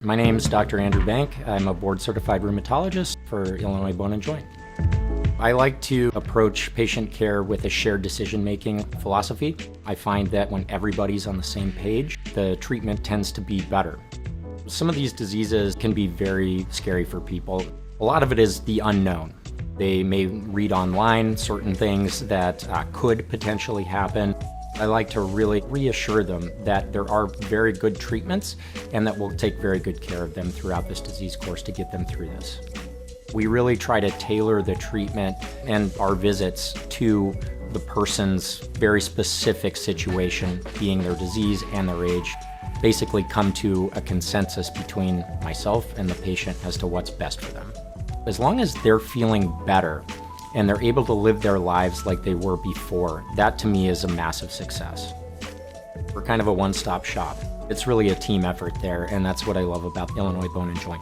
My name is Dr. Andrew Benck. I'm a board-certified rheumatologist for Illinois Bone and Joint. I like to approach patient care with a shared decision-making philosophy. I find that when everybody's on the same page, the treatment tends to be better. Some of these diseases can be very scary for people. A lot of it is the unknown. They may read online certain things that could potentially happen. I like to really reassure them that there are very good treatments and that we'll take very good care of them throughout this disease course to get them through this. We really try to tailor the treatment and our visits to the person's very specific situation, being their disease and their age. Basically come to a consensus between myself and the patient as to what's best for them. As long as they're feeling better and they're able to live their lives like they were before, that to me is a massive success. We're kind of a one-stop shop. It's really a team effort there, and that's what I love about Illinois Bone and Joint.